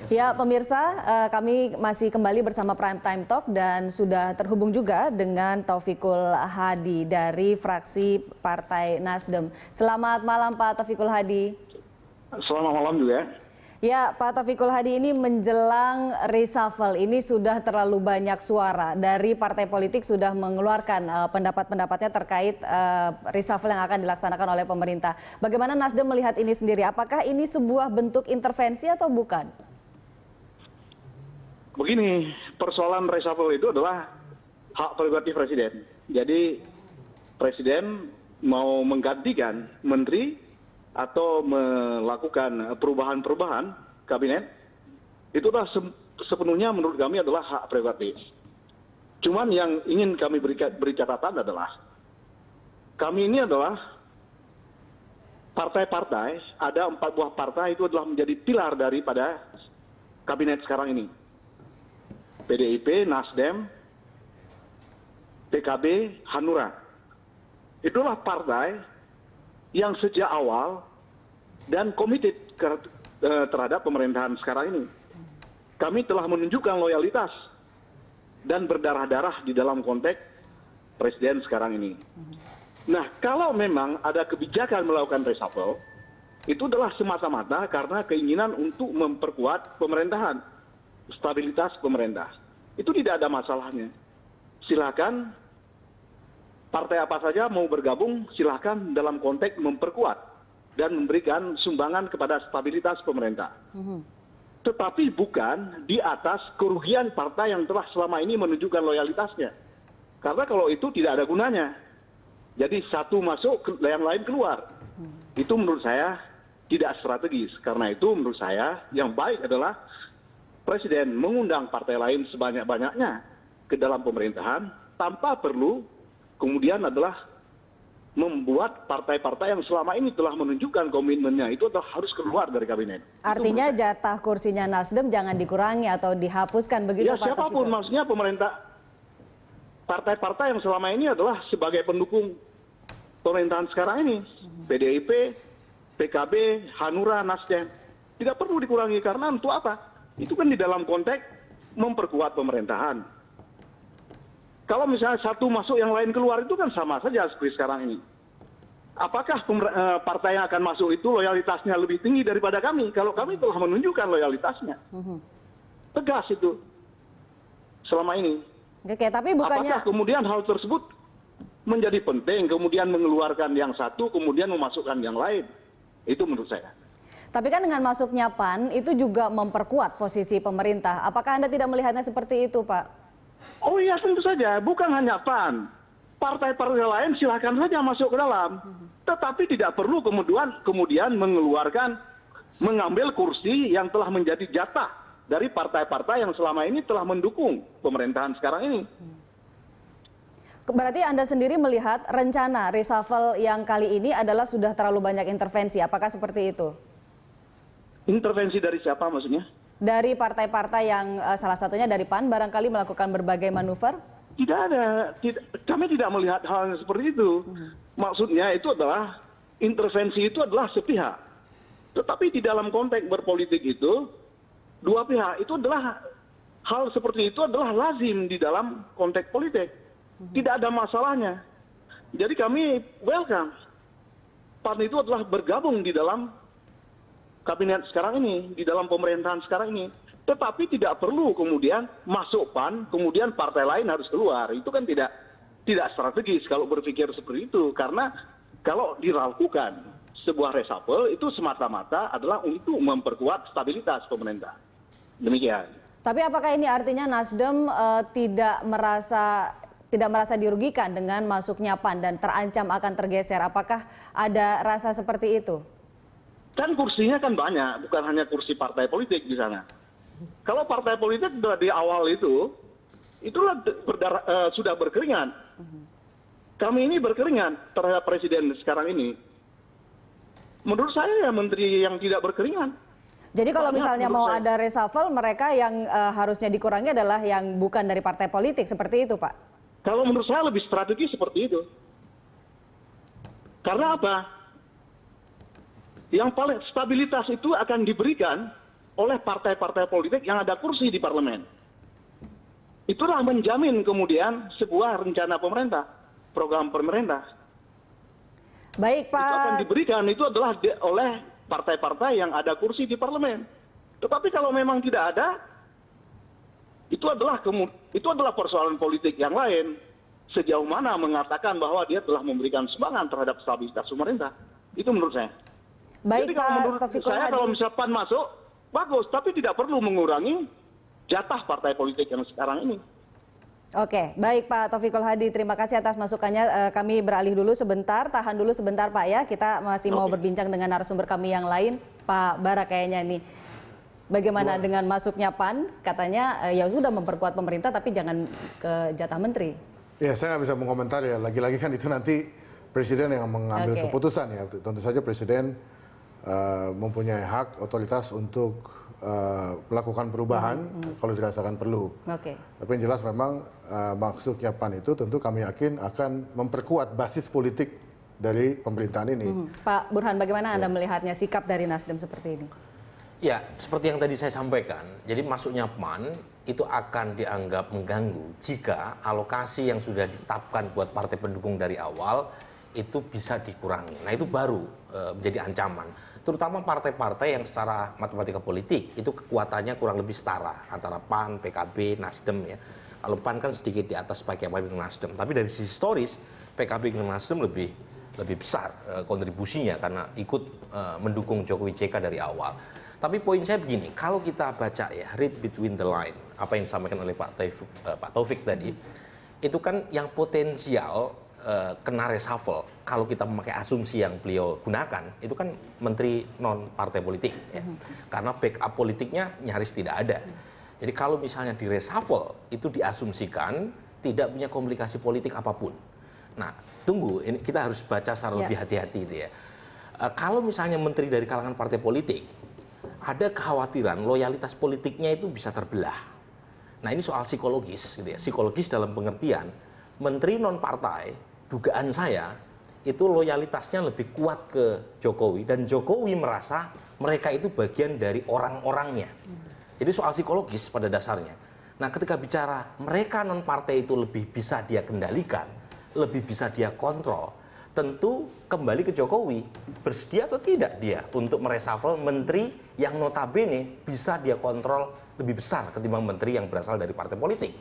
Ya, pemirsa, kami masih kembali bersama Prime Time Talk dan sudah terhubung juga dengan Taufikul Hadi dari fraksi Partai Nasdem. Selamat malam Pak Taufikul Hadi. Selamat malam juga. Ya, Pak Taufikul Hadi, ini menjelang reshuffle, ini sudah terlalu banyak suara dari partai politik sudah mengeluarkan pendapat-pendapatnya terkait reshuffle yang akan dilaksanakan oleh pemerintah. Bagaimana Nasdem melihat ini sendiri? Apakah ini sebuah bentuk intervensi atau bukan? Begini, persoalan reshuffle itu adalah hak prerogatif presiden. Jadi presiden mau menggantikan menteri atau melakukan perubahan-perubahan kabinet, itu adalah sepenuhnya menurut kami adalah hak prerogatif. Cuman yang ingin kami beri catatan adalah, kami ini adalah partai-partai, ada 4 buah partai itu adalah menjadi pilar daripada kabinet sekarang ini. PDIP, Nasdem, PKB, Hanura. Itulah partai yang sejak awal dan komited terhadap pemerintahan sekarang ini. Kami telah menunjukkan loyalitas dan berdarah-darah di dalam konteks presiden sekarang ini. Nah, kalau memang ada kebijakan melakukan reshuffle, itu adalah semata-mata karena keinginan untuk memperkuat pemerintahan, stabilitas pemerintah. Itu tidak ada masalahnya. Silakan partai apa saja mau bergabung, silakan dalam konteks memperkuat dan memberikan sumbangan kepada stabilitas pemerintah. Tetapi bukan di atas kerugian partai yang telah selama ini menunjukkan loyalitasnya. Karena kalau itu tidak ada gunanya. Jadi satu masuk, yang lain keluar. Itu menurut saya tidak strategis. Karena itu menurut saya yang baik adalah presiden mengundang partai lain sebanyak-banyaknya ke dalam pemerintahan tanpa perlu kemudian adalah membuat partai-partai yang selama ini telah menunjukkan komitmennya itu harus keluar dari kabinet. Artinya jatah kursinya Nasdem jangan dikurangi atau dihapuskan begitu ya, Pak Taufikul? Siapapun maksudnya pemerintah, partai-partai yang selama ini adalah sebagai pendukung pemerintahan sekarang ini. PDIP, PKB, Hanura, Nasdem. Tidak perlu dikurangi karena untuk apa? Itu kan di dalam konteks memperkuat pemerintahan. Kalau misalnya satu masuk yang lain keluar itu kan sama saja seperti sekarang ini. Apakah partai yang akan masuk itu loyalitasnya lebih tinggi daripada kami? Kalau kami telah menunjukkan loyalitasnya. Tegas itu selama ini. Oke, tapi bukannya... Apakah kemudian hal tersebut menjadi penting, kemudian mengeluarkan yang satu, kemudian memasukkan yang lain? Itu menurut saya. Tapi kan dengan masuknya PAN itu juga memperkuat posisi pemerintah. Apakah Anda tidak melihatnya seperti itu, Pak? Oh iya, tentu saja. Bukan hanya PAN. Partai-partai lain silakan saja masuk ke dalam. Tetapi tidak perlu kemudian mengambil kursi yang telah menjadi jatah dari partai-partai yang selama ini telah mendukung pemerintahan sekarang ini. Berarti Anda sendiri melihat rencana reshuffle yang kali ini adalah sudah terlalu banyak intervensi. Apakah seperti itu? Intervensi dari siapa maksudnya? Dari partai-partai yang salah satunya dari PAN barangkali melakukan berbagai manuver? Tidak ada. Kami tidak melihat hal yang seperti itu. Maksudnya itu adalah intervensi itu adalah sepihak. Tetapi di dalam konteks berpolitik itu dua pihak itu adalah hal seperti itu adalah lazim di dalam konteks politik. Tidak ada masalahnya. Jadi kami welcome. PAN itu adalah bergabung di dalam kabinet sekarang ini, di dalam pemerintahan sekarang ini. Tetapi tidak perlu kemudian masuk PAN, kemudian partai lain harus keluar. Itu kan tidak strategis kalau berpikir seperti itu. Karena kalau dilakukan sebuah reshuffle itu semata-mata adalah untuk memperkuat stabilitas pemerintah. Demikian. Tapi apakah ini artinya Nasdem tidak merasa dirugikan dengan masuknya PAN dan terancam akan tergeser? Apakah ada rasa seperti itu? Kan kursinya kan banyak, bukan hanya kursi partai politik di sana. Kalau partai politik di awal itulah sudah berkeringat. Kami ini berkeringat terhadap presiden sekarang ini. Menurut saya ya menteri yang tidak berkeringat. Jadi kalau misalnya mau ada reshuffle, mereka yang harusnya dikurangi adalah yang bukan dari partai politik, seperti itu Pak? Kalau menurut saya lebih strategi seperti itu. Karena apa? Yang paling stabilitas itu akan diberikan oleh partai-partai politik yang ada kursi di parlemen. Itulah menjamin kemudian sebuah rencana pemerintah, program pemerintah. Baik, Itu akan Pak. diberikan, itu adalah oleh partai-partai yang ada kursi di parlemen. Tetapi kalau memang tidak ada, itu adalah persoalan politik yang lain. Sejauh mana mengatakan bahwa dia telah memberikan sumbangan terhadap stabilitas pemerintah. Itu menurut saya. Baik, Jadi kalau Pak menurut Taufikul saya Hadi. kalau misalnya PAN masuk, bagus. Tapi tidak perlu mengurangi jatah partai politik yang sekarang ini. Oke, baik Pak Taufikul Hadi, terima kasih atas masukannya. Kami beralih dulu sebentar, tahan dulu sebentar Pak ya. Kita masih mau berbincang dengan narasumber kami yang lain, Pak Bara kayaknya nih. Bagaimana dengan masuknya PAN? Katanya ya sudah memperkuat pemerintah tapi jangan ke jatah menteri. Ya, saya nggak bisa mengomentari ya. Lagi-lagi kan itu nanti presiden yang mengambil Oke. keputusan ya. Tentu saja presiden mempunyai hak otoritas untuk melakukan perubahan kalau dirasakan perlu. Oke. Tapi yang jelas memang maksudnya PAN itu tentu kami yakin akan memperkuat basis politik dari pemerintahan ini. Pak Burhan, bagaimana Anda melihatnya sikap dari Nasdem seperti ini? Ya, seperti yang tadi saya sampaikan, jadi masuknya PAN itu akan dianggap mengganggu jika alokasi yang sudah ditetapkan buat partai pendukung dari awal itu bisa dikurangi. Nah, itu baru menjadi ancaman. Terutama partai-partai yang secara matematika politik itu kekuatannya kurang lebih setara antara PAN, PKB, Nasdem ya. Kalau PAN kan sedikit di atas PKB dengan Nasdem, tapi dari sisi historis PKB dengan Nasdem lebih besar kontribusinya karena ikut mendukung Jokowi JK dari awal. Tapi poin saya begini, kalau kita baca ya, read between the line, apa yang disampaikan oleh Pak Taufik tadi, itu kan yang potensial kena reshuffle, kalau kita memakai asumsi yang beliau gunakan, itu kan menteri non partai politik, ya. Karena backup politiknya nyaris tidak ada. Jadi kalau misalnya di reshuffle, itu diasumsikan tidak punya komunikasi politik apapun. Nah, tunggu, ini kita harus baca secara lebih hati-hati itu ya. Kalau misalnya menteri dari kalangan partai politik, ada kekhawatiran loyalitas politiknya itu bisa terbelah. Nah, ini soal psikologis gitu ya. Psikologis dalam pengertian menteri non partai, dugaan saya itu loyalitasnya lebih kuat ke Jokowi dan Jokowi merasa mereka itu bagian dari orang-orangnya. Jadi soal psikologis pada dasarnya. Nah, ketika bicara mereka non partai itu lebih bisa dia kendalikan, lebih bisa dia kontrol, tentu kembali ke Jokowi, bersedia atau tidak dia untuk mereshuffle menteri yang notabene bisa dia kontrol lebih besar ketimbang menteri yang berasal dari partai politik.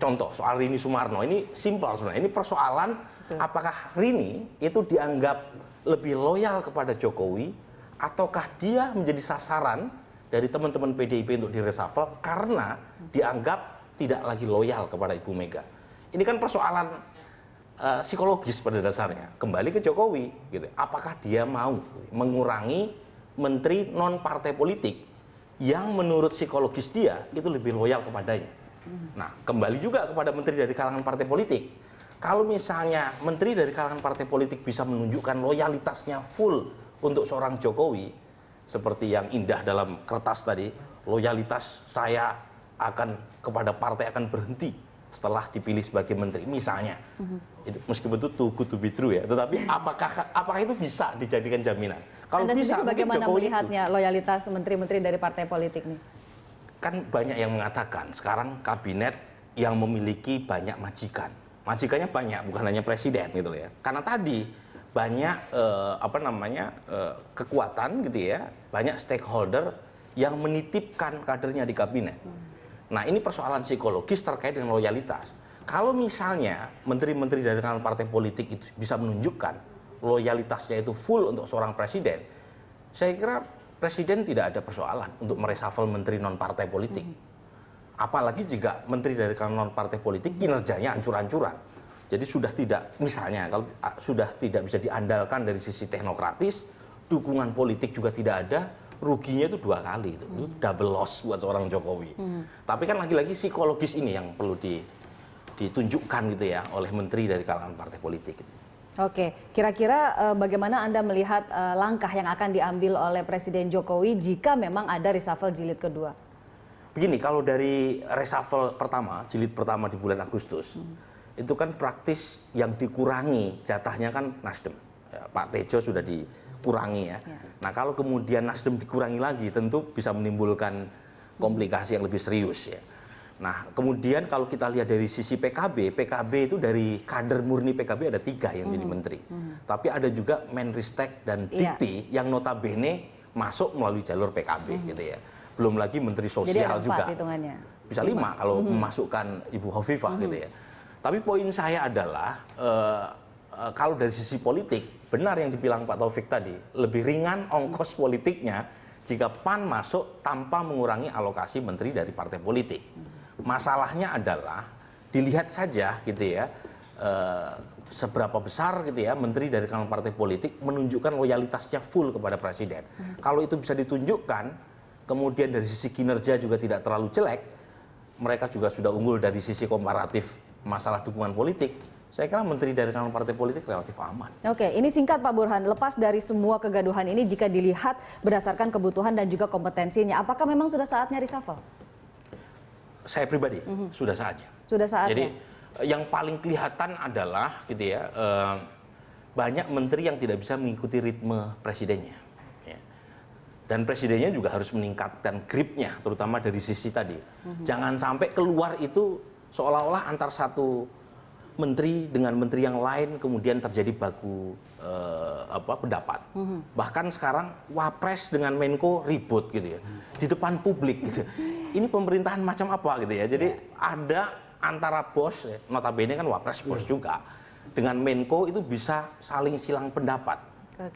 Contoh soal Rini Sumarno, ini simpel sebenarnya. Ini persoalan apakah Rini itu dianggap lebih loyal kepada Jokowi ataukah dia menjadi sasaran dari teman-teman PDIP untuk direshuffle karena dianggap tidak lagi loyal kepada Ibu Mega. Ini kan persoalan psikologis pada dasarnya, kembali ke Jokowi gitu. Apakah dia mau mengurangi menteri non partai politik yang menurut psikologis dia itu lebih loyal kepadanya. Nah, kembali juga kepada menteri dari kalangan partai politik. Kalau misalnya menteri dari kalangan partai politik bisa menunjukkan loyalitasnya full untuk seorang Jokowi, seperti yang indah dalam kertas tadi, loyalitas saya akan kepada partai akan berhenti setelah dipilih sebagai menteri, misalnya, itu meskipun itu too good to be true ya, tetapi apakah itu bisa dijadikan jaminan? Kalau Anda bisa, sendiri bagaimana Jokowi melihatnya loyalitas menteri-menteri dari partai politik nih? kan banyak yang mengatakan sekarang kabinet yang memiliki banyak majikan, majikannya banyak, bukan hanya presiden gitu ya. Karena tadi banyak kekuatan gitu ya, banyak stakeholder yang menitipkan kadernya di kabinet. Nah, ini persoalan psikologis terkait dengan loyalitas. Kalau misalnya menteri-menteri dari kalangan partai politik itu bisa menunjukkan loyalitasnya itu full untuk seorang presiden, saya kira presiden tidak ada persoalan untuk mereshuffle menteri non partai politik. Apalagi jika menteri dari kalangan non partai politik kinerjanya ancur-ancuran. Jadi sudah tidak, misalnya kalau sudah tidak bisa diandalkan dari sisi teknokratis, dukungan politik juga tidak ada, ruginya itu 2 kali itu double loss buat seorang Jokowi. Tapi kan lagi-lagi psikologis ini yang perlu ditunjukkan gitu ya oleh menteri dari kalangan partai politik. Oke, kira-kira bagaimana Anda melihat langkah yang akan diambil oleh Presiden Jokowi jika memang ada reshuffle jilid kedua? Begini, kalau dari reshuffle pertama, jilid pertama di bulan Agustus, itu kan praktis yang dikurangi jatahnya kan Nasdem. Ya, Pak Tejo sudah kurangi ya. Nah kalau kemudian Nasdem dikurangi lagi tentu bisa menimbulkan komplikasi yang lebih serius ya. Nah kemudian kalau kita lihat dari sisi PKB itu dari kader murni PKB ada 3 yang jadi menteri. Tapi ada juga Menristek dan Dikti yang notabene masuk melalui jalur PKB gitu ya. Belum lagi menteri sosial juga. Hitungannya. Bisa 5 kalau memasukkan Ibu Hovifah gitu ya. Tapi poin saya adalah kalau dari sisi politik benar yang dibilang Pak Taufik tadi, lebih ringan ongkos politiknya jika PAN masuk tanpa mengurangi alokasi menteri dari partai politik. Masalahnya adalah dilihat saja gitu ya, seberapa besar gitu ya menteri dari kalangan partai politik menunjukkan loyalitasnya full kepada presiden. Kalau itu bisa ditunjukkan, kemudian dari sisi kinerja juga tidak terlalu jelek, mereka juga sudah unggul dari sisi komparatif masalah dukungan politik. Saya kira menteri dari kalangan partai politik relatif aman. Oke, ini singkat Pak Burhan. Lepas dari semua kegaduhan ini, jika dilihat berdasarkan kebutuhan dan juga kompetensinya, apakah memang sudah saatnya reshuffle? Saya pribadi sudah saatnya. Sudah saatnya. Jadi yang paling kelihatan adalah gitu ya, banyak menteri yang tidak bisa mengikuti ritme presidennya. Ya. Dan presidennya juga harus meningkatkan gripnya, terutama dari sisi tadi. Jangan sampai keluar itu seolah-olah antar satu menteri dengan menteri yang lain kemudian terjadi baku pendapat. Bahkan sekarang Wapres dengan Menko ribut gitu ya di depan publik gitu. Ini pemerintahan macam apa gitu ya. Jadi ada antara bos, notabene kan Wapres bos juga, dengan Menko itu bisa saling silang pendapat.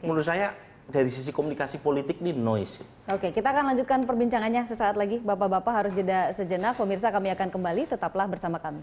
Menurut saya dari sisi komunikasi politik ini noise. Oke, kita akan lanjutkan perbincangannya sesaat lagi. Bapak-bapak harus jeda sejenak. Pemirsa, kami akan kembali, tetaplah bersama kami.